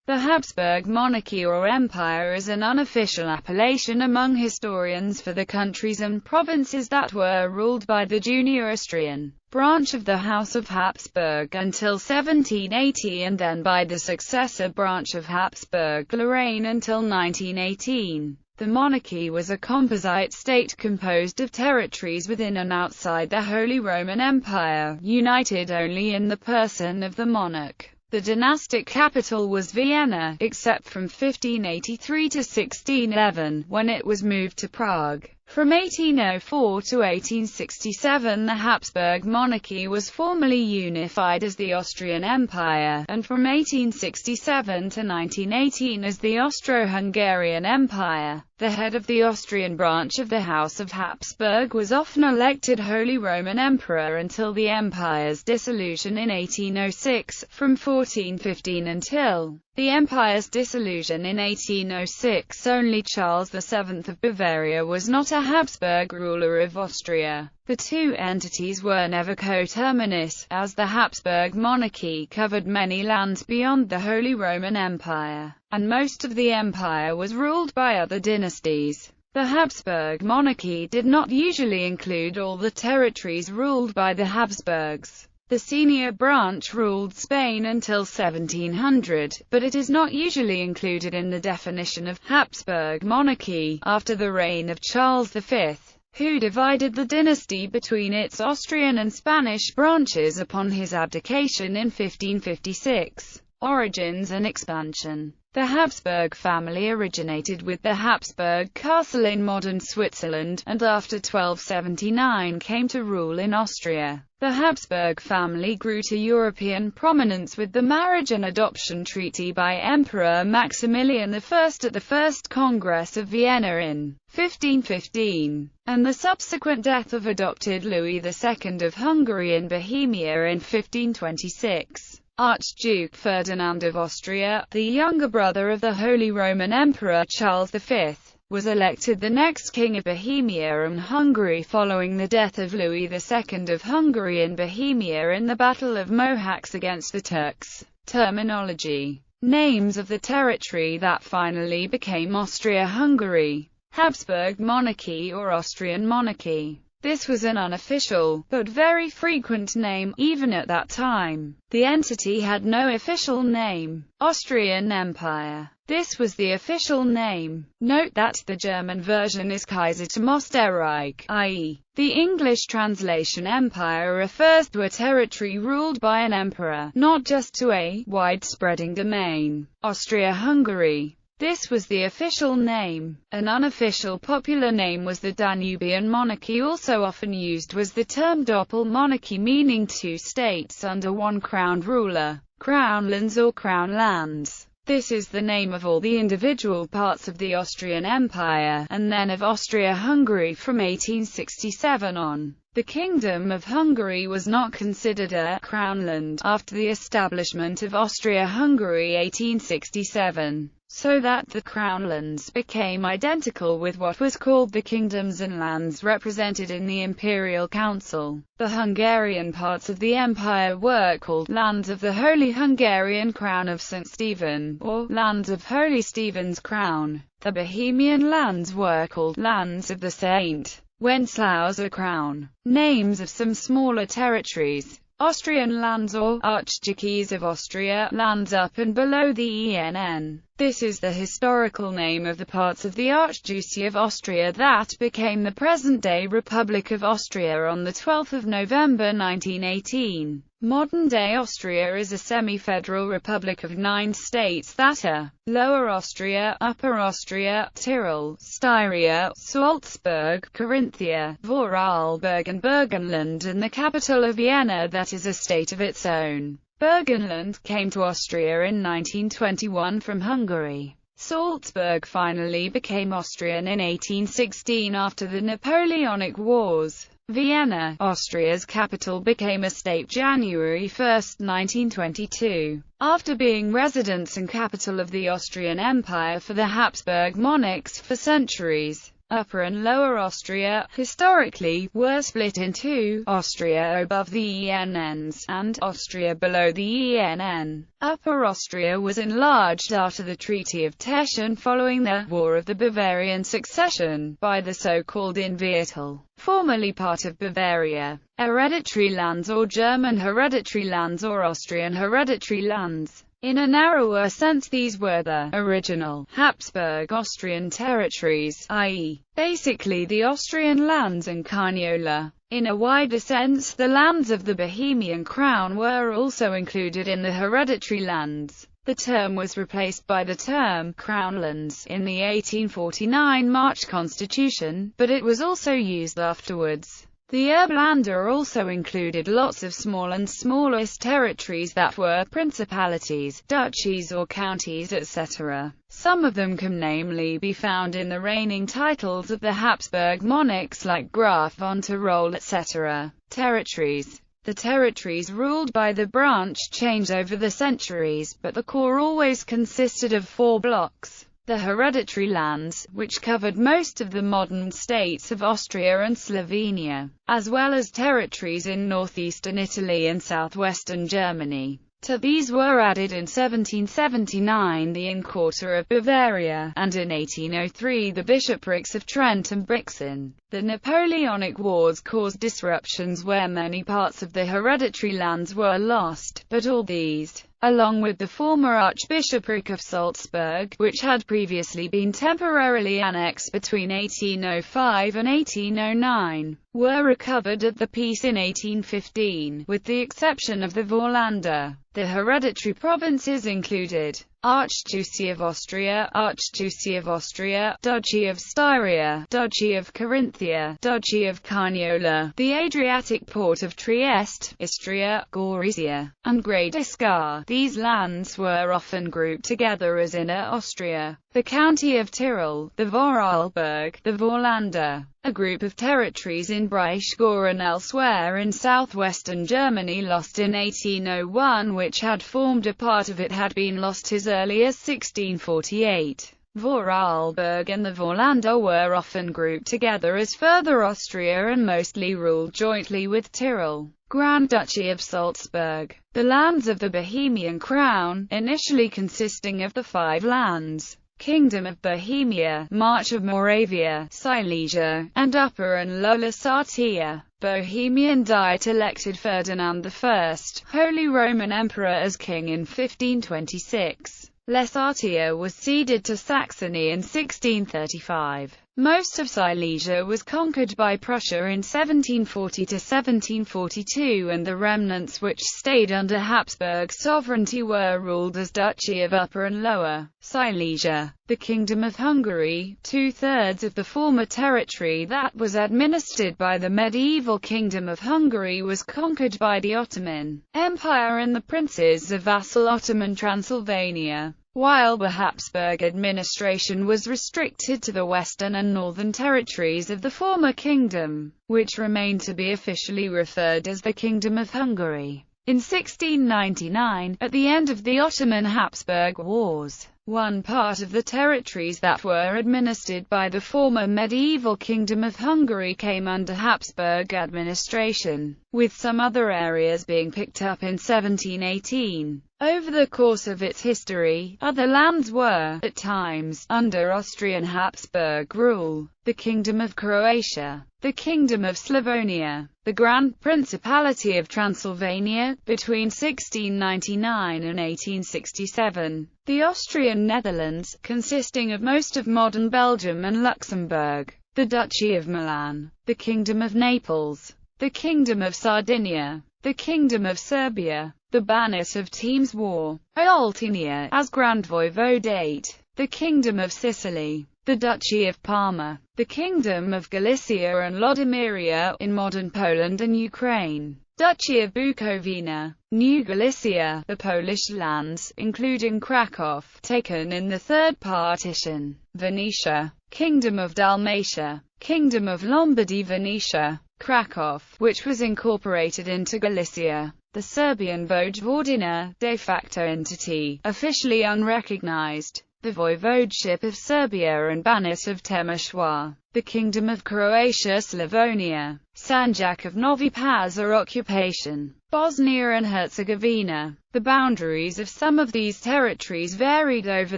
The Habsburg Monarchy or Empire is an unofficial appellation among historians for the countries and provinces that were ruled by the junior Austrian branch of the House of Habsburg until 1780 and then by the successor branch of Habsburg-Lorraine until 1918. The monarchy was a composite state composed of territories within and outside the Holy Roman Empire, united only in the person of the monarch. The dynastic capital was Vienna, except from 1583 to 1611, when it was moved to Prague. From 1804 to 1867 the Habsburg monarchy was formally unified as the Austrian Empire, and from 1867 to 1918 as the Austro-Hungarian Empire. The head of the Austrian branch of the House of Habsburg was often elected Holy Roman Emperor until the empire's dissolution in 1806, from 1415 until the empire's dissolution in 1806 only Charles VII of Bavaria was not a Habsburg ruler of Austria. The two entities were never coterminous, as the Habsburg monarchy covered many lands beyond the Holy Roman Empire, and most of the empire was ruled by other dynasties. The Habsburg monarchy did not usually include all the territories ruled by the Habsburgs. The senior branch ruled Spain until 1700, but it is not usually included in the definition of Habsburg monarchy, after the reign of Charles V, who divided the dynasty between its Austrian and Spanish branches upon his abdication in 1556. Origins and expansion. The Habsburg family originated with the Habsburg castle in modern Switzerland, and after 1279 came to rule in Austria. The Habsburg family grew to European prominence with the marriage and adoption treaty by Emperor Maximilian I at the First Congress of Vienna in 1515, and the subsequent death of adopted Louis II of Hungary in Bohemia in 1526. Archduke Ferdinand of Austria, the younger brother of the Holy Roman Emperor Charles V, was elected the next king of Bohemia and Hungary following the death of Louis II of Hungary in Bohemia in the Battle of Mohacs against the Turks. Terminology. Names of the territory that finally became Austria-Hungary. Habsburg monarchy or Austrian monarchy. This was an unofficial, but very frequent name, even at that time. The entity had no official name. Austrian Empire. This was the official name. Note that the German version is Kaisertum Österreich, i.e., the English translation empire refers to a territory ruled by an emperor, not just to a wide-spreading domain. Austria-Hungary. This was the official name. An unofficial popular name was the Danubian Monarchy. Also often used was the term Doppelmonarchy, meaning two states under one crowned ruler, crownlands or crown lands. This is the name of all the individual parts of the Austrian Empire, and then of Austria-Hungary from 1867 on. The Kingdom of Hungary was not considered a crownland after the establishment of Austria-Hungary 1867. So that the crownlands became identical with what was called the kingdoms and lands represented in the Imperial Council. The Hungarian parts of the empire were called lands of the Holy Hungarian Crown of St. Stephen, or lands of Holy Stephen's Crown. The Bohemian lands were called lands of the Saint Wenceslau's Crown. Names of some smaller territories. Austrian lands or Archduchies of Austria, lands up and below the ENN. This is the historical name of the parts of the Archduchy of Austria that became the present-day Republic of Austria on 12 November 1918. Modern-day Austria is a semi-federal republic of 9 states that are Lower Austria, Upper Austria, Tyrol, Styria, Salzburg, Carinthia, Vorarlberg and Burgenland, and the capital of Vienna that is a state of its own. Burgenland came to Austria in 1921 from Hungary. Salzburg finally became Austrian in 1816 after the Napoleonic Wars. Vienna, Austria's capital, became a state January 1, 1922. After being residence and capital of the Austrian Empire for the Habsburg monarchs for centuries, Upper and Lower Austria, historically, were split in two: Austria above the ENNs, and Austria below the ENN. Upper Austria was enlarged after the Treaty of Teschen following the War of the Bavarian Succession, by the so-called Inviertel, formerly part of Bavaria. Hereditary lands or German hereditary lands or Austrian hereditary lands. In a narrower sense, these were the original Habsburg Austrian territories, i.e., basically the Austrian lands and Carniola. In a wider sense, the lands of the Bohemian Crown were also included in the hereditary lands. The term was replaced by the term Crownlands in the 1849 March Constitution, but it was also used afterwards. The Erbländer also included lots of small and smallest territories that were principalities, duchies or counties, etc. Some of them can namely be found in the reigning titles of the Habsburg monarchs like Graf von Tyrol, etc. Territories. The territories ruled by the branch changed over the centuries, but the core always consisted of four blocks. The hereditary lands, which covered most of the modern states of Austria and Slovenia, as well as territories in northeastern Italy and southwestern Germany. To these were added in 1779 the Inquarter of Bavaria, and in 1803 the bishoprics of Trent and Brixen. The Napoleonic Wars caused disruptions where many parts of the hereditary lands were lost, but all these, along with the former Archbishopric of Salzburg, which had previously been temporarily annexed between 1805 and 1809, were recovered at the peace in 1815, with the exception of the Vorländer. The hereditary provinces included Archduchy of Austria, Archduchy of Austria, Duchy of Styria, Duchy of Carinthia, Duchy of Carniola, the Adriatic port of Trieste, Istria, Gorizia, and Gradiscar. These lands were often grouped together as Inner Austria, the County of Tyrol, the Vorarlberg, the Vorländer, a group of territories in Breisgau and elsewhere in southwestern Germany lost in 1801, which had formed a part of it had been lost as early as 1648. Vorarlberg and the Vorländer were often grouped together as Further Austria and mostly ruled jointly with Tyrol. Grand Duchy of Salzburg. The lands of the Bohemian Crown, initially consisting of the five lands: Kingdom of Bohemia, March of Moravia, Silesia, and Upper and Lower Sartia. Bohemian Diet elected Ferdinand I, Holy Roman Emperor, as king in 1526. Lesartia was ceded to Saxony in 1635. Most of Silesia was conquered by Prussia in 1740 to 1742, and the remnants which stayed under Habsburg sovereignty were ruled as Duchy of Upper and Lower Silesia. The Kingdom of Hungary, two-thirds of the former territory that was administered by the medieval Kingdom of Hungary, was conquered by the Ottoman Empire and the princes of vassal Ottoman Transylvania, while the Habsburg administration was restricted to the western and northern territories of the former kingdom, which remained to be officially referred as the Kingdom of Hungary. In 1699, at the end of the Ottoman-Habsburg Wars, one part of the territories that were administered by the former medieval Kingdom of Hungary came under Habsburg administration, with some other areas being picked up in 1718. Over the course of its history, other lands were, at times, under Austrian Habsburg rule: the Kingdom of Croatia, the Kingdom of Slavonia, the Grand Principality of Transylvania, between 1699 and 1867, the Austrian Netherlands, consisting of most of modern Belgium and Luxembourg, the Duchy of Milan, the Kingdom of Naples, the Kingdom of Sardinia, the Kingdom of Serbia, the Banat of Temes War, Oltenia as Grand Voivodate, the Kingdom of Sicily, the Duchy of Parma, the Kingdom of Galicia and Lodomeria in modern Poland and Ukraine, Duchy of Bukovina, New Galicia, the Polish lands, including Krakow, taken in the Third Partition, Venetia, Kingdom of Dalmatia, Kingdom of Lombardy, Venetia, Krakow, which was incorporated into Galicia, the Serbian Vojvodina, de facto entity, officially unrecognized, the Voivodeship of Serbia and Banat of Temeshwar, the Kingdom of Croatia, Slavonia, Sanjak of Novi Pazar occupation, Bosnia and Herzegovina. The boundaries of some of these territories varied over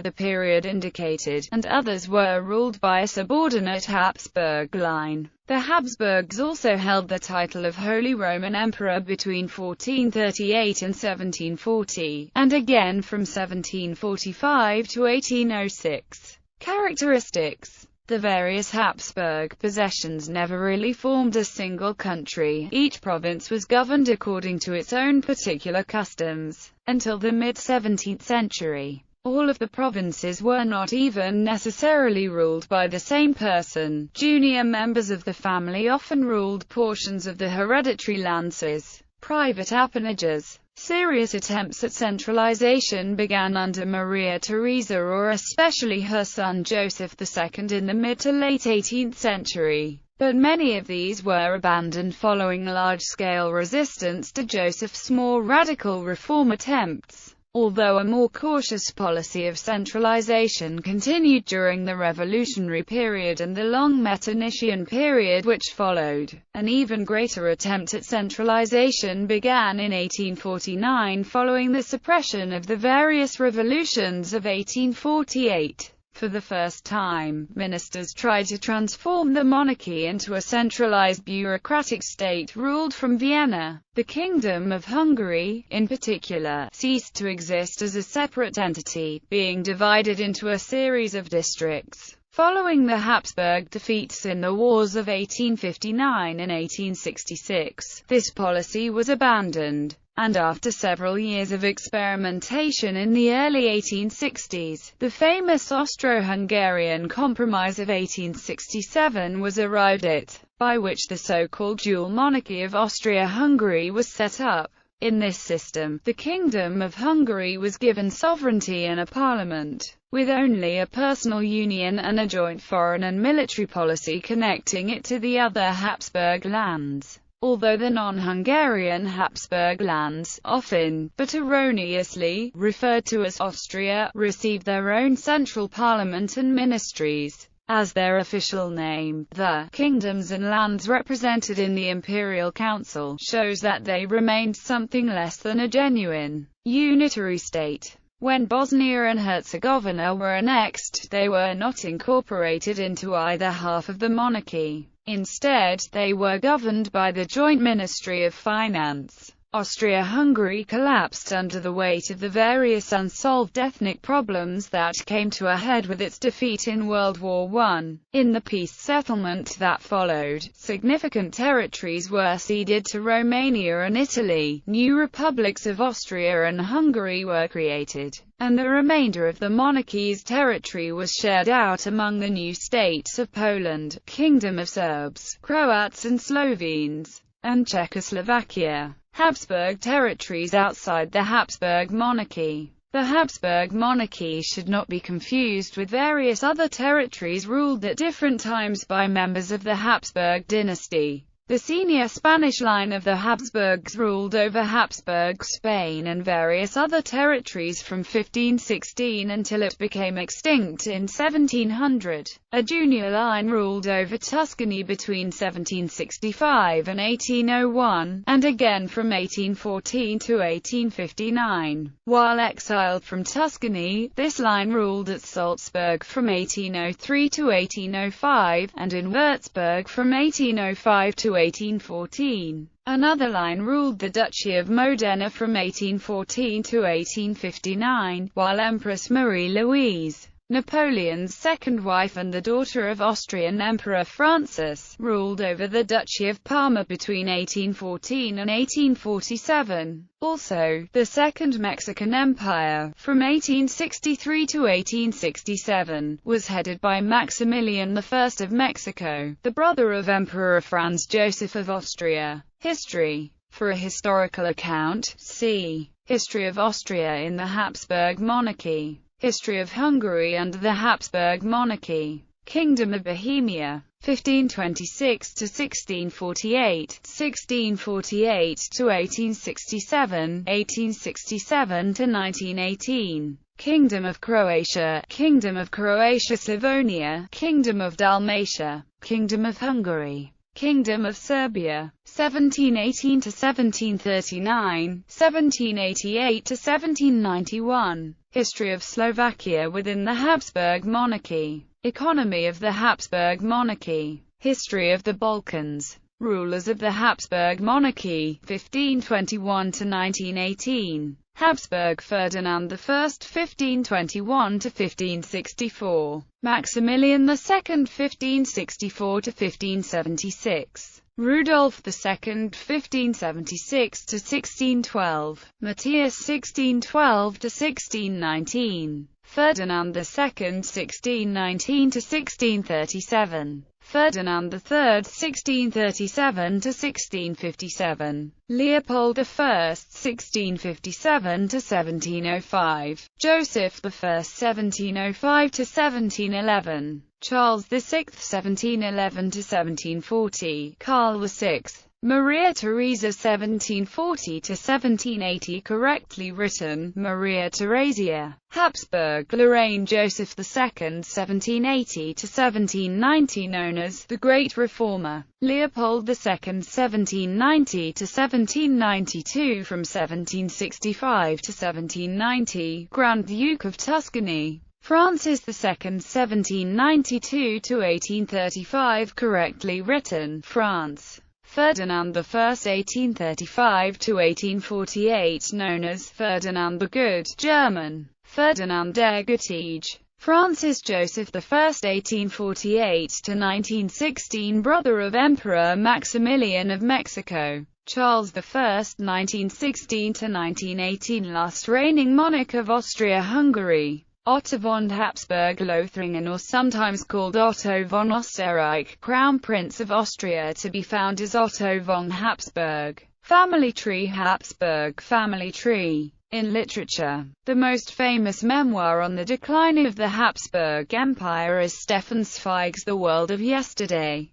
the period indicated, and others were ruled by a subordinate Habsburg line. The Habsburgs also held the title of Holy Roman Emperor between 1438 and 1740, and again from 1745 to 1806. Characteristics: the various Habsburg possessions never really formed a single country. Each province was governed according to its own particular customs. Until the mid-17th century, all of the provinces were not even necessarily ruled by the same person. Junior members of the family often ruled portions of the hereditary lands. Private appanages. Serious attempts at centralization began under Maria Theresa or especially her son Joseph II in the mid to late 18th century. But many of these were abandoned following large-scale resistance to Joseph's more radical reform attempts. Although a more cautious policy of centralization continued during the revolutionary period and the long Metternician period which followed, an even greater attempt at centralization began in 1849 following the suppression of the various revolutions of 1848. For the first time, ministers tried to transform the monarchy into a centralized bureaucratic state ruled from Vienna. The Kingdom of Hungary, in particular, ceased to exist as a separate entity, being divided into a series of districts. Following the Habsburg defeats in the wars of 1859 and 1866, this policy was abandoned, and after several years of experimentation in the early 1860s, the famous Austro-Hungarian Compromise of 1867 was arrived at, by which the so-called dual monarchy of Austria-Hungary was set up. In this system, the Kingdom of Hungary was given sovereignty and a parliament, with only a personal union and a joint foreign and military policy connecting it to the other Habsburg lands. Although the non-Hungarian Habsburg lands, often, but erroneously, referred to as Austria, received their own central parliament and ministries. As their official name, the kingdoms and lands represented in the Imperial Council shows that they remained something less than a genuine, unitary state. When Bosnia and Herzegovina were annexed, they were not incorporated into either half of the monarchy. Instead, they were governed by the Joint Ministry of Finance. Austria-Hungary collapsed under the weight of the various unsolved ethnic problems that came to a head with its defeat in World War I. In the peace settlement that followed, significant territories were ceded to Romania and Italy, new republics of Austria and Hungary were created, and the remainder of the monarchy's territory was shared out among the new states of Poland, Kingdom of Serbs, Croats and Slovenes, and Czechoslovakia. Habsburg territories outside the Habsburg Monarchy. The Habsburg Monarchy should not be confused with various other territories ruled at different times by members of the Habsburg dynasty. The senior Spanish line of the Habsburgs ruled over Habsburg Spain and various other territories from 1516 until it became extinct in 1700. A junior line ruled over Tuscany between 1765 and 1801, and again from 1814 to 1859. While exiled from Tuscany, this line ruled at Salzburg from 1803 to 1805, and in Würzburg from 1805 to 1814. Another line ruled the Duchy of Modena from 1814 to 1859, while Empress Marie-Louise, Napoleon's second wife and the daughter of Austrian Emperor Francis, ruled over the Duchy of Parma between 1814 and 1847. Also, the Second Mexican Empire, from 1863 to 1867, was headed by Maximilian I of Mexico, the brother of Emperor Franz Joseph of Austria. History. For a historical account, see History of Austria in the Habsburg Monarchy. History of Hungary under the Habsburg Monarchy. Kingdom of Bohemia, 1526 to 1648, 1648 to 1867, 1867 to 1918. Kingdom of Croatia, Kingdom of Croatia Slavonia, Kingdom of Dalmatia, Kingdom of Hungary, Kingdom of Serbia, 1718 to 1739, 1788 to 1791. History of Slovakia within the Habsburg Monarchy. Economy of the Habsburg Monarchy. History of the Balkans. Rulers of the Habsburg Monarchy, 1521 to 1918. Habsburg Ferdinand I, 1521 to 1564. Maximilian II, 1564 to 1576. Rudolf II, 1576 to 1612. Matthias, 1612 to 1619. Ferdinand II, 1619 to 1637. Ferdinand III, 1637 to 1657. Leopold I, 1657 to 1705. Joseph I, 1705 to 1711. Charles VI, 1711 to 1740. Karl VI. Maria Theresa, 1740 to 1780. Correctly written, Maria Theresia. Habsburg Lorraine Joseph II, 1780 to 1790, known as the Great Reformer. Leopold II, 1790 to 1792. From 1765 to 1790, Grand Duke of Tuscany. Francis II, 1792 to 1835. Correctly written, France. Ferdinand I, 1835 to 1848, known as Ferdinand the Good, German. Ferdinand der Gütige. Francis Joseph I, 1848 to 1916, brother of Emperor Maximilian of Mexico. Charles I, 1916 to 1918, last reigning monarch of Austria-Hungary. Otto von Habsburg-Lothringen, or sometimes called Otto von Österreich, Crown Prince of Austria, to be found as Otto von Habsburg. Family tree. Habsburg family tree. In literature, the most famous memoir on the decline of the Habsburg Empire is Stefan Zweig's The World of Yesterday.